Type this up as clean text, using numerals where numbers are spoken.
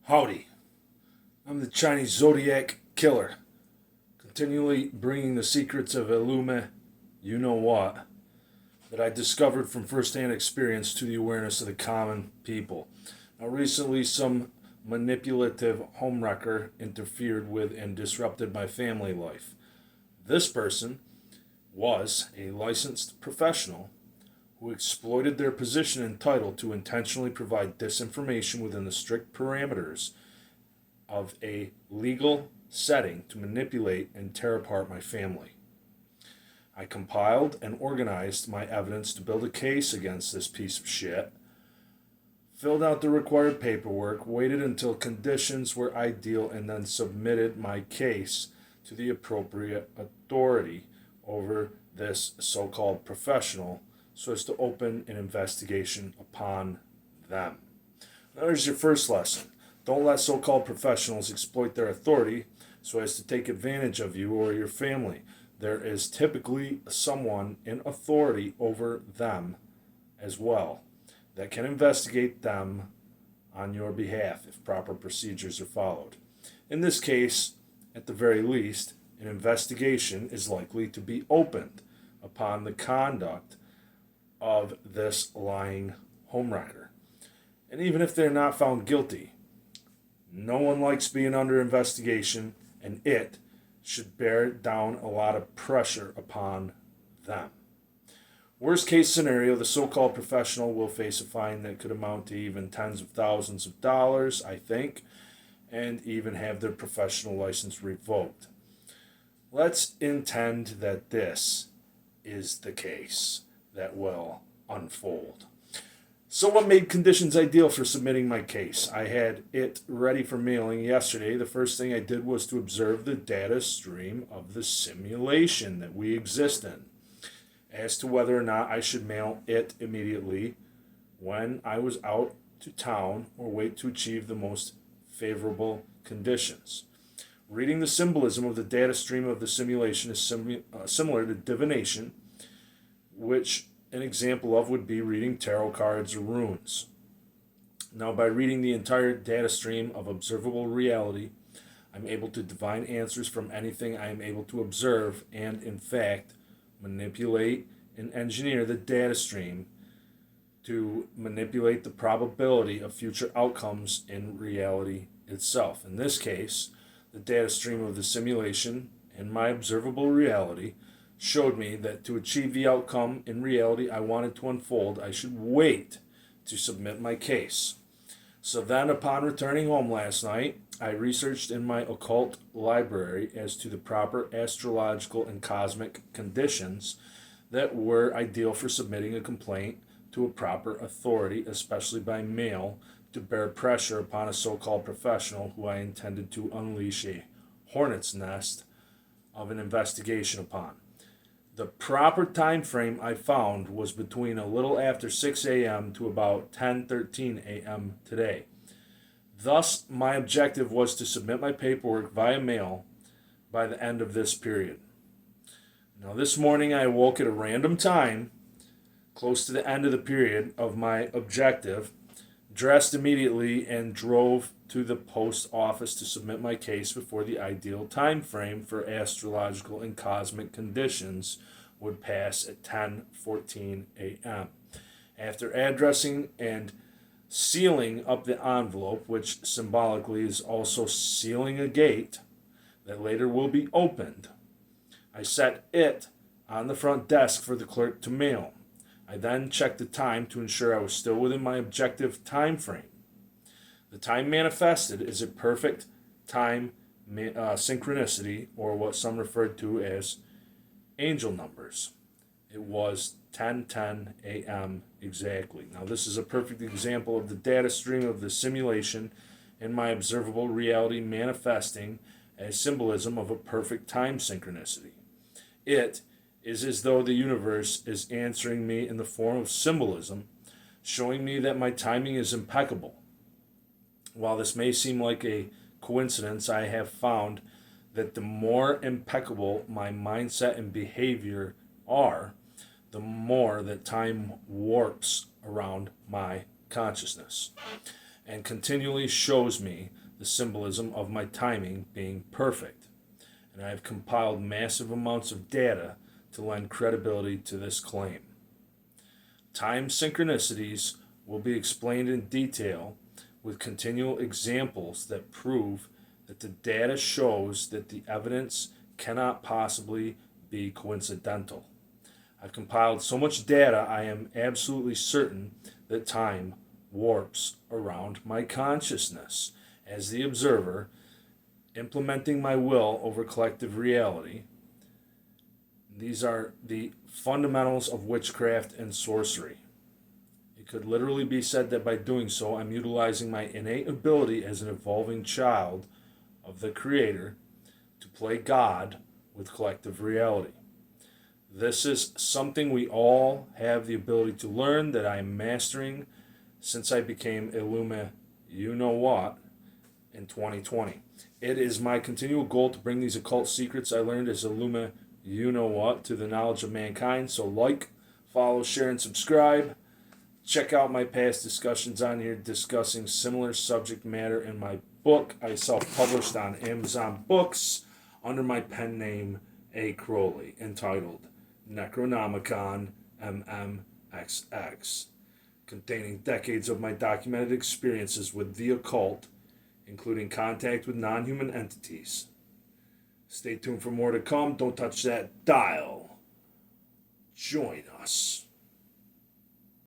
Howdy, I'm the Chinese Zodiac Killer, continually bringing the secrets of Illume, you know what, that I discovered from first-hand experience to the awareness of the common people. Now, recently, some manipulative homewrecker interfered with and disrupted my family life. This person was a licensed professional who exploited their position and title to intentionally provide disinformation within the strict parameters of a legal setting to manipulate and tear apart my family. I compiled and organized my evidence to build a case against this piece of shit, filled out the required paperwork, waited until conditions were ideal, and then submitted my case to the appropriate authority over this so-called professional so as to open an investigation upon them. Now, there's your first lesson. Don't let so-called professionals exploit their authority so as to take advantage of you or your family. There is typically someone in authority over them as well that can investigate them on your behalf if proper procedures are followed. In this case, at the very least, an investigation is likely to be opened upon the conduct of this lying homewrecker. And even if they're not found guilty, no one likes being under investigation, and it should bear down a lot of pressure upon them. Worst case scenario, the so-called professional will face a fine that could amount to even tens of thousands of dollars, I think, and even have their professional license revoked. Let's intend that this is the case that will unfold. So what made conditions ideal for submitting my case? I had it ready for mailing yesterday. The first thing I did was to observe the data stream of the simulation that we exist in as to whether or not I should mail it immediately when I was out to town or wait to achieve the most favorable conditions. Reading the symbolism of the data stream of the simulation is similar to divination, which an example of would be reading tarot cards or runes. Now, by reading the entire data stream of observable reality, I'm able to divine answers from anything I am able to observe and, in fact, manipulate and engineer the data stream to manipulate the probability of future outcomes in reality itself. In this case, the data stream of the simulation and my observable reality showed me that to achieve the outcome in reality I wanted to unfold, I should wait to submit my case. So then, upon returning home last night, I researched in my occult library as to the proper astrological and cosmic conditions that were ideal for submitting a complaint to a proper authority, especially by mail, to bear pressure upon a so-called professional who I intended to unleash a hornet's nest of an investigation upon. The proper time frame I found was between a little after 6 a.m. to about 10:13 a.m. today. Thus, my objective was to submit my paperwork via mail by the end of this period. Now, this morning I awoke at a random time, close to the end of the period of my objective, dressed immediately, and drove to the post office to submit my case before the ideal time frame for astrological and cosmic conditions would pass at 10:14 a.m. After addressing and sealing up the envelope, which symbolically is also sealing a gate that later will be opened, I set it on the front desk for the clerk to mail. I then checked the time to ensure I was still within my objective time frame. The time manifested is a perfect time synchronicity, or what some referred to as angel numbers. It was 10:10 a.m. exactly. Now, this is a perfect example of the data stream of the simulation and my observable reality manifesting as symbolism of a perfect time synchronicity. It is as though the universe is answering me in the form of symbolism, showing me that my timing is impeccable. While this may seem like a coincidence, I have found that the more impeccable my mindset and behavior are, the more that time warps around my consciousness. and continually shows me the symbolism of my timing being perfect. And I have compiled massive amounts of data to lend credibility to this claim. Time synchronicities will be explained in detail with continual examples that prove that the data shows that the evidence cannot possibly be coincidental. I've compiled so much data I am absolutely certain that time warps around my consciousness as the observer, implementing my will over collective reality. These are the fundamentals of witchcraft and sorcery. It could literally be said that by doing so, I'm utilizing my innate ability as an evolving child of the Creator to play God with collective reality. This is something we all have the ability to learn that I am mastering since I became Illuma you-know-what in 2020. It is my continual goal to bring these occult secrets I learned as Illuma you-know-what to the knowledge of mankind. So like, follow, share, and subscribe. Check out my past discussions on here discussing similar subject matter in my book I self-published on Amazon Books under my pen name A. Crowley, entitled Necronomicon MMXX, containing decades of my documented experiences with the occult, including contact with non-human entities. Stay tuned for more to come. Don't touch that dial. Join us.